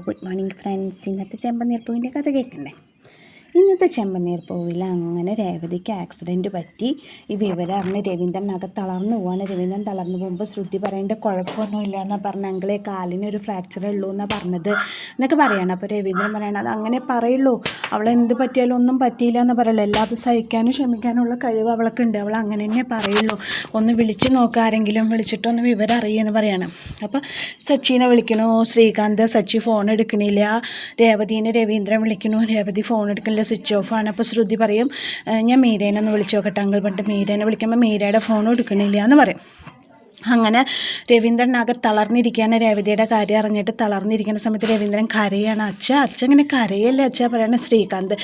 Good morning friends. ഇന്നത്തെ ചെമ്പനീർപ്പൂവിൻ്റെ കഥ കേൾക്കണ്ടേ? ഇന്നത്തെ ചെമ്പനീർപ്പൂവിൽ അങ്ങനെ രേവതിക്ക് ആക്സിഡൻറ്റ് പറ്റി. ഈ വിവരം അറിഞ്ഞ് രവീന്ദ്രനകത്ത് തളർന്നു പോവാണ്. രവീന്ദ്രൻ തളർന്നു പോകുമ്പോൾ ശ്രുതി പറയേണ്ട കുഴപ്പമൊന്നുമില്ല എന്നാണ് പറഞ്ഞത്. അങ്കിളെ കാലിനൊരു ഫ്രാക്ചറേ ഉള്ളൂ എന്നാണ് പറഞ്ഞത് എന്നൊക്കെ പറയണം. അപ്പോൾ രവീന്ദ്രൻ പറയണം, അത് അങ്ങനെ പറയുള്ളൂ, അവളെന്ത് പറ്റിയാലും ഒന്നും പറ്റിയില്ല എന്ന് പറയുള്ളൂ, എല്ലാതും സഹിക്കാനും ക്ഷമിക്കാനുള്ള കഴിവ് അവൾക്കുണ്ട്, അവൾ അങ്ങനെ തന്നെ പറയുള്ളൂ, ഒന്ന് വിളിച്ച് നോക്കുക, ആരെങ്കിലും വിളിച്ചിട്ടൊന്ന് വിവരം അറിയുമെന്ന് പറയണം. അപ്പോൾ സച്ചിനെ വിളിക്കണു ശ്രീകാന്ത്, സച്ചി ഫോൺ എടുക്കണില്ല. രേവതീനെ രവീന്ദ്രൻ വിളിക്കണു, രേവതി ഫോൺ എടുക്കണില്ല, സ്വിച്ച് ഓഫ് ആണ്. അപ്പോൾ ശ്രുതി പറയും, ഞാൻ മീരേനെ ഒന്ന് വിളിച്ചു നോക്കട്ടെ അങ്കിൾ പറഞ്ഞിട്ട് മീരേനെ വിളിക്കുമ്പോൾ മീരയുടെ ഫോൺ എടുക്കണില്ല എന്ന് പറയും. അങ്ങനെ രവീന്ദ്രനാകെ തളർന്നിരിക്കുകയാണ്. രേവതിയുടെ കാര്യം അറിഞ്ഞിട്ട് തളർന്നിരിക്കുന്ന സമയത്ത് രവീന്ദ്രൻ കരയാണ്. അച്ഛൻ ഇങ്ങനെ കരയല്ലേ അച്ഛാ പറയണ. ശ്രീകാന്ത്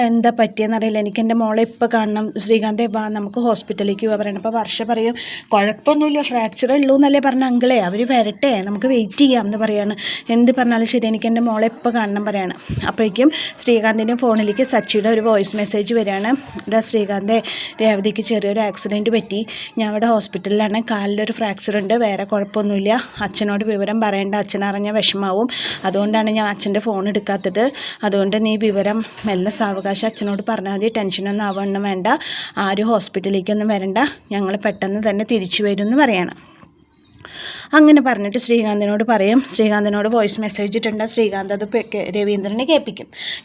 എന്താ പറ്റിയെന്നറിയില്ല, എനിക്ക് എൻ്റെ മോളെ ഇപ്പോൾ കാണണം, ശ്രീകാന്തെ വാ നമുക്ക് ഹോസ്പിറ്റലിലേക്ക് പോകാൻ പറയണം. അപ്പോൾ വർഷ പറയും, കുഴപ്പമൊന്നുമില്ല, ഫ്രാക്ചർ ഉള്ളൂ എന്നല്ലേ പറഞ്ഞ അങ്കിളെ, അവർ വരട്ടെ, നമുക്ക് വെയിറ്റ് ചെയ്യാം എന്ന് പറയാണ്. എന്ത് പറഞ്ഞാലും ശരി, എനിക്ക് എൻ്റെ മോളെ ഇപ്പോൾ കാണണം പറയാണ്. അപ്പോഴേക്കും ശ്രീകാന്തിൻ്റെ ഫോണിലേക്ക് സച്ചിയുടെ ഒരു വോയിസ് മെസ്സേജ് വരികയാണ്. എന്താ ശ്രീകാന്തെ, രേവതിക്ക് ചെറിയൊരു ആക്സിഡൻറ്റ് പറ്റി, ഞാൻ ഇവിടെ ഹോസ്പിറ്റലിലാണ്, കാലിലൊരു ഫ്രാക്ചർ ഉണ്ട്, വേറെ കുഴപ്പമൊന്നുമില്ല, അച്ഛനോട് വിവരം പറയേണ്ട, അച്ഛനറിഞ്ഞ വിഷമാവും, അതുകൊണ്ടാണ് ഞാൻ അച്ഛൻ്റെ ഫോൺ എടുക്കാത്തത്, അതുകൊണ്ട് നീ വിവരം മെല്ലെ സാവകാശം അച്ഛനോട് പറഞ്ഞാൽ മതി, ടെൻഷനൊന്നും ആവണം വേണ്ട, ആരും ഹോസ്പിറ്റലിലേക്കൊന്നും വരണ്ട, ഞങ്ങൾ പെട്ടെന്ന് തന്നെ തിരിച്ചു വരും എന്ന് പറയണം. അങ്ങനെ പറഞ്ഞിട്ട് ശ്രീകാന്തിനോട് പറയും, ശ്രീകാന്തിനോട് വോയിസ് മെസ്സേജ് ഇട്ടുണ്ട്, ശ്രീകാന്ത് അത് രവീന്ദ്രനെ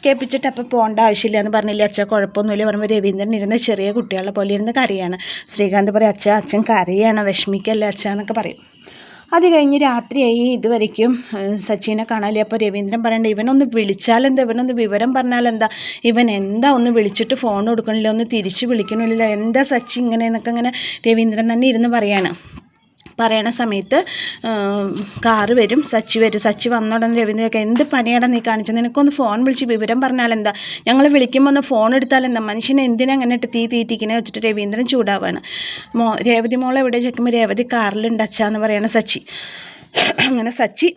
കേൾപ്പിച്ചിട്ട് അപ്പോൾ പോകേണ്ട ആവശ്യമില്ല എന്ന് പറഞ്ഞില്ല അച്ഛാ, കുഴപ്പമൊന്നുമില്ല പറയുമ്പോൾ രവീന്ദ്രൻ ഇരുന്ന് ചെറിയ കുട്ടികളെ പോലെ ഇരുന്ന് കരയാണ്. ശ്രീകാന്ത് പറയും, അച്ഛൻ കരയാണ്, വിഷമിക്കല്ലേ അച്ഛാ എന്നൊക്കെ പറയും. അത് കഴിഞ്ഞ് രാത്രിയായി, ഇതുവരയ്ക്കും സച്ചിനെ കാണാനില്ല. അപ്പോൾ രവീന്ദ്രൻ പറയണ്ട, ഇവനൊന്ന് വിളിച്ചാലെന്താ, ഇവനൊന്ന് വിവരം പറഞ്ഞാലെന്താ, ഇവൻ എന്താ ഒന്ന് വിളിച്ചിട്ട് ഫോൺ കൊടുക്കണില്ല, ഒന്ന് തിരിച്ച് വിളിക്കണില്ല, എന്താ സച്ചി ഇങ്ങനെ എന്നൊക്കെ ഇങ്ങനെ രവീന്ദ്രൻ തന്നെ ഇരുന്ന് പറയണ സമയത്ത് കാറ് വരും, സച്ചി വന്നോടനെ രവീന്ദ്രനൊക്കെ, എന്ത് പണിയാടാ നീ കാണിച്ചത്, നിനക്കൊന്ന് ഫോൺ വിളിച്ച് വിവരം പറഞ്ഞാലെന്താ, ഞങ്ങൾ വിളിക്കുമ്പോൾ ഒന്ന് ഫോൺ എടുത്താലെന്താ, മനുഷ്യനെ എന്തിനാ അങ്ങനെ ഇട്ട് തീറ്റിക്കണേ വെച്ചിട്ട് രവീന്ദ്രൻ ചൂടാവാണ്. രേവതി മോളെ എവിടെ ചോദിക്കുമ്പോൾ രേവതി കാറിലുണ്ട് അച്ഛാന്ന് പറയണ സച്ചി. അങ്ങനെ സച്ചി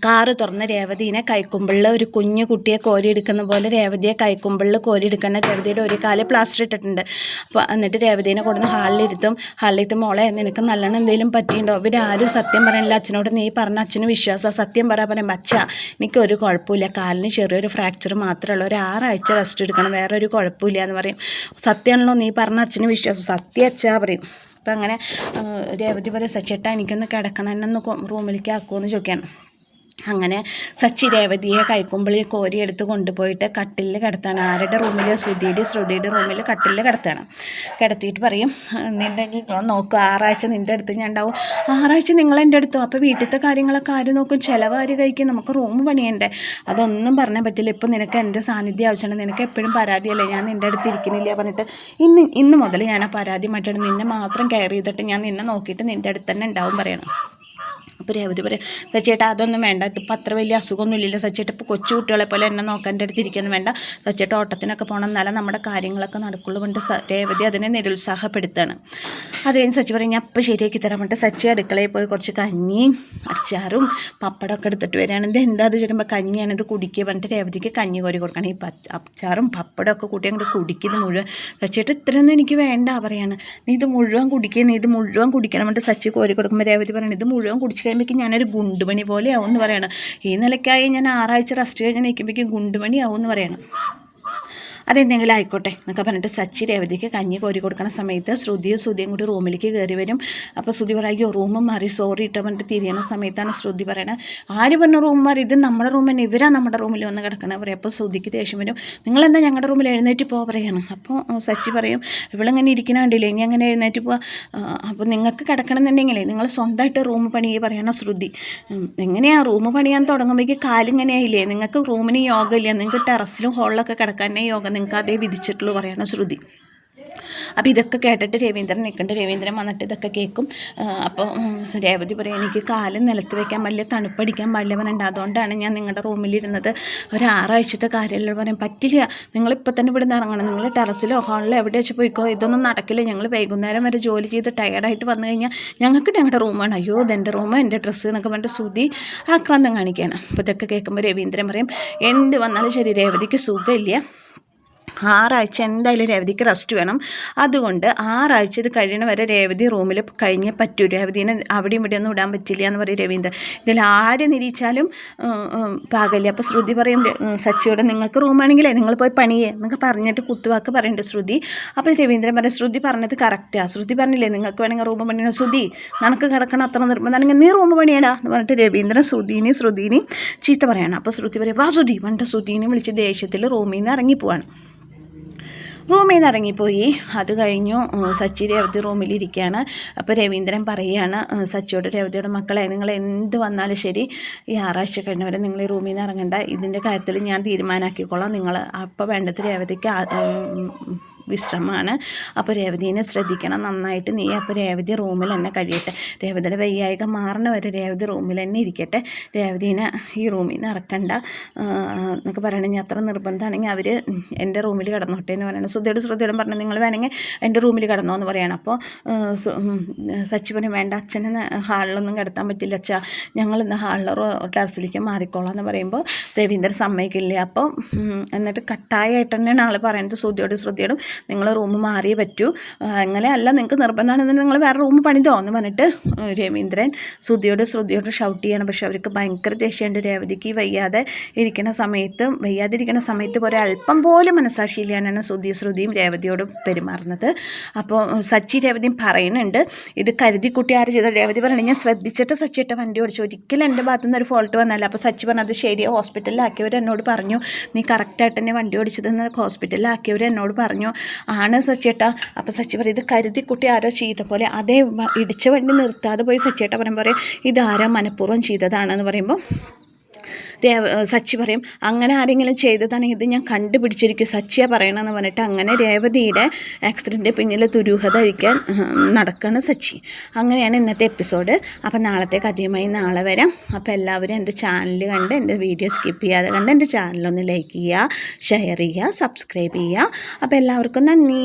കാറ് തുറന്ന് രേവതീനെ കൈക്കുമ്പിളിൽ ഒരു കുഞ്ഞു കുട്ടിയെ കോരിയെടുക്കുന്ന പോലെ രേവതിയെ കൈക്കുമ്പിളിൽ കോരിയെടുക്കണം. രേവതിയുടെ ഒരു കാല് പ്ലാസ്റ്റർ ഇട്ടിട്ടുണ്ട്. അപ്പോൾ എന്നിട്ട് രേവതീനെ കൊടുന്ന് ഹാളിലിരുത്തും മോളെ നിനക്ക് നല്ലോണം എന്തെങ്കിലും പറ്റിയിട്ടുണ്ടോ, ഇവരാരും സത്യം പറയണില്ല, അച്ഛനോട് നീ പറഞ്ഞ അച്ഛന് വിശ്വാസം, സത്യം പറയുമ്പോൾ അച്ഛാ എനിക്കൊരു കുഴപ്പമില്ല, കാലിന് ചെറിയൊരു ഫ്രാക്ചർ മാത്രമേ ഉള്ളൂ, ഒരു 6 ആഴ്ച റെസ്റ്റ് എടുക്കണം, വേറെ ഒരു കുഴപ്പമില്ല എന്ന് പറയും. സത്യമാണല്ലോ നീ പറഞ്ഞ അച്ഛന് വിശ്വാസം, സത്യം അച്ഛാ പറയും. അപ്പം അങ്ങനെ രേവതി പറയും, സച്ചേട്ടാ എനിക്കൊന്ന് കിടക്കണം, എന്നെ ഒന്ന് റൂമിലേക്ക് ആക്കുമെന്ന് ചോദിക്കാണ്. അങ്ങനെ സച്ചി രേവതിയെ കൈക്കുമ്പിളിൽ കോരിയെടുത്ത് കൊണ്ടുപോയിട്ട് കട്ടിലിൽ കിടത്താണ്. ആരുടെ റൂമിൽ? ശ്രുതിയുടെ റൂമിൽ കട്ടിലിൽ കിടത്താണ്. കിടത്തിയിട്ട് പറയും, നിൻ്റെ നോക്കും, 6 ആഴ്ച നിൻ്റെ അടുത്ത് ഞാൻ ഉണ്ടാവും, 6 ആഴ്ച നിങ്ങൾ എൻ്റെ അടുത്തോ, അപ്പോൾ വീട്ടിലത്തെ കാര്യങ്ങളൊക്കെ ആര് നോക്കും, ചിലവ് ആര് കഴിക്കും, നമുക്ക് റൂം പണിയണ്ടേ, അതൊന്നും പറഞ്ഞാൽ പറ്റില്ല, ഇപ്പം നിനക്ക് എൻ്റെ സാന്നിധ്യം ആവശ്യമുണ്ട്, നിനക്ക് എപ്പോഴും പരാതിയല്ലേ, ഞാൻ നിൻ്റെ അടുത്ത് ഇരിക്കുന്നില്ല പറഞ്ഞിട്ട് ഇന്ന് മുതൽ ഞാൻ ആ പരാതി മാറ്റാണ്, നിന്നെ മാത്രം കെയർ ചെയ്തിട്ട് ഞാൻ നിന്നെ നോക്കിയിട്ട് നിൻ്റെ അടുത്ത് തന്നെ ഉണ്ടാവും പറയണം. അപ്പോൾ രേവതി പറയും, സച്ചേട്ടാ അതൊന്നും വേണ്ട, ഇപ്പം അത്ര വലിയ അസുഖമൊന്നും ഇല്ലല്ലോ സച്ചേട്ടാ, ഇപ്പോൾ കൊച്ചു കുട്ടികളെ പോലെ എന്നെ നോക്കാൻ എൻ്റെ അടുത്ത് ഇരിക്കുന്നു വേണ്ട, സച്ചേട്ട ഓട്ടത്തിനൊക്കെ പോകണം, എന്നാലും നമ്മുടെ കാര്യങ്ങളൊക്കെ നടക്കുള്ളൂ പറഞ്ഞിട്ട് രേവതി അതിനെ നിരുത്സാഹപ്പെടുത്താണ്. അത് കഴിഞ്ഞ് സച്ചി പറയും, ഞാൻ ഇപ്പോൾ ശരിയാക്കി തരാൻ പറഞ്ഞിട്ട് സച്ചി അടുക്കളയിൽ പോയി കുറച്ച് കഞ്ഞിയും അച്ചാറും പപ്പടമൊക്കെ എടുത്തിട്ട് വരികയാണ്. എന്താ അത് ചോദിക്കുമ്പോൾ കഞ്ഞിയാണ്, ഇത് കുടിക്കുക പറഞ്ഞിട്ട് രേവതിക്ക് കഞ്ഞി കോരി കൊടുക്കണം. ഈ അച്ചാറും പപ്പടമൊക്കെ കൂട്ടി അങ്ങോട്ട് കുടിക്കുന്നത് മുഴുവൻ. സച്ചിയേട്ട ഇത്രയൊന്നും എനിക്ക് വേണ്ട പറയാണ്, നീ ഇത് മുഴുവൻ കുടിക്കണം പറഞ്ഞിട്ട് സച്ചി കോരി കൊടുക്കുമ്പോൾ രേവതി പറയണം, ഇത് മുഴുവൻ കുടിച്ച് കഴിയുമ്പോഴേക്കും ഞാനൊരു ഗുണ്ടുമണി പോലെ ആവും എന്ന് പറയണം. ഈ നിലയ്ക്കായി ഞാൻ 6 ആഴ്ച റെസ്റ്റ് കഴിഞ്ഞ് നിൽക്കുമ്പോഴേക്കും ഗുണ്ടുമണി ആവും എന്ന് പറയണം. അതെന്തെങ്കിലും ആയിക്കോട്ടെ എന്നൊക്കെ പറഞ്ഞിട്ട് സച്ചി രേവതിക്ക് കഞ്ഞി കോരി കൊടുക്കുന്ന സമയത്ത് ശ്രുതിയും കൂടി റൂമിലേക്ക് കയറി വരും. അപ്പോൾ ശ്രുതി പറയുമോ റൂം മാറി, സോറി ഇട്ടോ പറഞ്ഞിട്ട് തിരിയണ സമയത്താണ് ശ്രുതി പറയണത്, ആര് പറഞ്ഞ റൂം മാറി, ഇത് നമ്മുടെ റൂം തന്നെ, ഇവരാ നമ്മുടെ റൂമിൽ വന്ന് കിടക്കണേ പറയും. അപ്പോൾ ശ്രുതിക്ക് ദേഷ്യം വരും, നിങ്ങളെന്താ ഞങ്ങളുടെ റൂമിൽ എഴുന്നേറ്റ് പോകാൻ പറയാണ്. അപ്പോൾ സച്ചി പറയും, ഇവളിങ്ങനെ ഇരിക്കണ കണ്ടില്ലേ, ഇനി അങ്ങനെ എഴുന്നേറ്റ് പോവാ, അപ്പോൾ നിങ്ങൾക്ക് കിടക്കണമെന്നുണ്ടെങ്കിലേ നിങ്ങൾ സ്വന്തമായിട്ട് റൂം പണിയെ പറയണം ശ്രുതി. എങ്ങനെയാണ് റൂം പണിയാൻ തുടങ്ങുമ്പോഴേക്ക് കാലിങ്ങനെയായില്ലേ, നിങ്ങൾക്ക് റൂമിന് യോഗ ഇല്ല, നിങ്ങൾക്ക് ടെറസിലും ഹോളിലൊക്കെ കിടക്കാനേ യോഗ, നിങ്ങൾക്ക് അതേ വിധിച്ചിട്ടുള്ളൂ പറയണം ശ്രുതി. അപ്പോൾ ഇതൊക്കെ കേട്ടിട്ട് രവീന്ദ്രൻ നിൽക്കുന്നുണ്ട്. രവീന്ദ്രൻ വന്നിട്ട് ഇതൊക്കെ കേൾക്കും. അപ്പോൾ രേവതി പറയും, എനിക്ക് കാല് നിലത്ത് വെക്കാൻ പാടില്ല, തണുപ്പടിക്കാൻ പാടില്ല പറഞ്ഞിട്ടുണ്ട്, അതുകൊണ്ടാണ് ഞാൻ നിങ്ങളുടെ റൂമിലിരുന്നത്, ഒരു 6 ആഴ്ചത്തെ കാര്യമുള്ള പറയാൻ പറ്റില്ല, നിങ്ങളിപ്പോൾ തന്നെ ഇവിടെ നിന്ന് ഇറങ്ങണം, നിങ്ങൾ ടെറസിലോ ഹാളിലോ എവിടെ വെച്ച് പോയിക്കോ, ഇതൊന്നും നടക്കില്ല, ഞങ്ങൾ വൈകുന്നേരം വരെ ജോലി ചെയ്ത് ടയർഡായിട്ട് വന്നു കഴിഞ്ഞാൽ ഞങ്ങൾക്ക് ഞങ്ങളുടെ റൂമാണ്, അയ്യോ ഇതെൻ്റെ റൂം, എൻ്റെ ഡ്രസ്സ് എന്നൊക്കെ പറഞ്ഞിട്ട് ശ്രുതി ആക്രാന്തം കാണിക്കുകയാണ്. അപ്പോൾ ഇതൊക്കെ കേൾക്കുമ്പോൾ രവീന്ദ്രൻ പറയും, എന്ത് വന്നാലും ശരി രേവതിക്ക് സുഖമില്ല, 6 ആഴ്ച എന്തായാലും രേവതിക്ക് റെസ്റ്റ് വേണം. അതുകൊണ്ട് 6 ആഴ്ച ഇത് കഴിയണ വരെ രേവതി റൂമിൽ കഴിഞ്ഞേ പറ്റൂ. രേവതിനെ അവിടെ ഇവിടെ ഒന്നും ഇടാൻ പറ്റില്ല എന്ന് പറയും രവീന്ദ്രൻ. ഇതിൽ ആര് നിരീച്ചാലും പാകല്ലേ. അപ്പോൾ ശ്രുതി പറയും സച്ചിയോട്, നിങ്ങൾക്ക് റൂമാണെങ്കിലേ നിങ്ങൾ പോയി പണിയേ എന്നൊക്കെ പറഞ്ഞിട്ട് കുത്തുവാക്ക് പറയുന്നുണ്ട് ശ്രുതി. അപ്പോൾ രവീന്ദ്രൻ പറയും ശ്രുതി പറഞ്ഞത് കറക്റ്റാണ്. ശ്രുതി പറഞ്ഞില്ലേ നിങ്ങൾക്ക് വേണമെങ്കിൽ റൂം പണിയണം. ശ്രുതി നിനക്ക് കിടക്കണം അത്ര നിർബന്ധമാണെങ്കിൽ നീ റൂം പണിയടാ എന്ന് പറഞ്ഞിട്ട് രവീന്ദ്രൻ ശ്രുതിനെ ചീത്ത പറയണം. അപ്പോൾ ശ്രുതി പറയും വാ ശ്രുതി വേണ്ട. ശ്രുതിനെ വിളിച്ച് ദേഷ്യത്തിൽ റൂമിൽ നിന്ന് ഇറങ്ങിപ്പോവാണ്. റൂമിൽ നിന്ന് ഇറങ്ങിപ്പോയി. അത് കഴിഞ്ഞു സച്ചി രേവതി റൂമിലിരിക്കുകയാണ്. അപ്പോൾ രവീന്ദ്രൻ പറയുകയാണ് സച്ചിയോട്, രേവതിയുടെ മക്കളെ നിങ്ങൾ എന്ത് വന്നാലും ശരി ഈ 6 ആഴ്ച കഴിഞ്ഞവരെ നിങ്ങൾ ഈ റൂമിൽ നിന്ന് ഇറങ്ങണ്ട. ഇതിൻ്റെ കാര്യത്തിൽ ഞാൻ തീരുമാനമാക്കിക്കോളാം. നിങ്ങൾ അപ്പോൾ വേണ്ടത് രേവതിക്ക് വിശ്രമമാണ്. അപ്പോൾ രേവതിനെ ശ്രദ്ധിക്കണം നന്നായിട്ട്. നീ അപ്പോൾ രേവതി റൂമിൽ തന്നെ കഴിയട്ടെ. രേവതിയുടെ വയ്യായിക മാറണ വരെ രേവതി റൂമിൽ തന്നെ ഇരിക്കട്ടെ. രേവതിനെ ഈ റൂമിൽ നിന്ന് ഇറക്കണ്ട എന്നൊക്കെ പറയണമെങ്കിൽ അത്ര നിർബന്ധമാണെങ്കിൽ അവർ എൻ്റെ റൂമിൽ കിടന്നോട്ടെ എന്ന് പറയണം. ശ്രുതിയോടും പറഞ്ഞു നിങ്ങൾ വേണമെങ്കിൽ എൻ്റെ റൂമിൽ കിടന്നോ എന്ന് പറയണം. അപ്പോൾ സച്ചി പറയും വേണ്ട, അച്ഛനെ ഹാളിലൊന്നും കിടത്താൻ പറ്റില്ല അച്ഛാ, ഞങ്ങൾ ഇന്ന് ഹാളിലോ ടെറസിലേക്ക് മാറിക്കോളാം എന്ന് പറയുമ്പോൾ രവീന്ദ്രൻ സമ്മതിക്കില്ല. അപ്പോൾ എന്നിട്ട് കട്ടായിട്ട് തന്നെയാണ് ആൾ പറയുന്നത് ശ്രുതിയോടും നിങ്ങൾ റൂം മാറിയേ പറ്റൂ, അങ്ങനെ അല്ല നിങ്ങൾക്ക് നിർബന്ധമാണെന്ന് നിങ്ങൾ വേറെ റൂം പണിതോ എന്ന് പറഞ്ഞിട്ട് രവീന്ദ്രൻ ശ്രുതിയോട് ഷൗട്ട് ചെയ്യണം. പക്ഷെ അവർക്ക് ഭയങ്കര ദേഷ്യമുണ്ട്. രേവതിക്ക് വയ്യാതിരിക്കുന്ന സമയത്ത് ഒരല്പം പോലും മനസ്സാക്ഷിയില്ലാണ്ടാണ് ശ്രുതിയും രേവതിയോടും പെരുമാറുന്നത്. അപ്പോൾ സച്ചി രേവതിയും പറയുന്നുണ്ട് ഇത് കരുതിക്കുട്ടി ആര് ചെയ്ത. രേവതി പറയണത് ഞാൻ ശ്രദ്ധിച്ചിട്ട് സച്ചിയുടെ വണ്ടി ഓടിച്ചു, ഒരിക്കലും എൻ്റെ ഭാഗത്തുനിന്ന് ഒരു ഫോൾട്ട് വന്നല്ല. അപ്പോൾ സച്ചി പറഞ്ഞത് ശരിയോ, ഹോസ്പിറ്റലിലാക്കിയവർ എന്നോട് പറഞ്ഞു നീ കറക്റ്റായിട്ട് തന്നെ വണ്ടി ഓടിച്ചതെന്ന് ഹോസ്പിറ്റലിലാക്കിയവർ എന്നോട് പറഞ്ഞു. ആണ് സച്ചേട്ടാ. അപ്പോൾ സച്ചി പറയും ഇത് കരുതിക്കുട്ടി ആരോ ചെയ്ത പോലെ. അതേ ഇടിച്ച വണ്ടി നിർത്താതെ പോയി സച്ചേട്ടാ പറയും ഇതാരോ മനഃപൂർവ്വം ചെയ്തതാണെന്ന് പറയുമ്പോൾ സച്ചി പറയും അങ്ങനെ ആരെങ്കിലും ചെയ്തതാണെങ്കിൽ ഇത് ഞാൻ കണ്ടുപിടിച്ചിരിക്കും സച്ചിയാണ് പറയണമെന്ന് പറഞ്ഞിട്ട് അങ്ങനെ രേവതിയുടെ ആക്സിഡൻറ്റ് പിന്നിൽ ദുരൂഹത അഴിക്കാൻ നടക്കുകയാണ് സച്ചി. അങ്ങനെയാണ് ഇന്നത്തെ എപ്പിസോഡ്. അപ്പോൾ നാളത്തെ കഥയുമായി നാളെ വരാം. അപ്പോൾ എല്ലാവരും എൻ്റെ ചാനൽ കണ്ട് എൻ്റെ വീഡിയോ സ്കിപ്പ് ചെയ്യാതെ കണ്ട് എൻ്റെ ചാനലൊന്ന് ലൈക്ക് ചെയ്യുക, ഷെയർ ചെയ്യുക, സബ്സ്ക്രൈബ് ചെയ്യുക. അപ്പോൾ എല്ലാവർക്കും നന്ദി.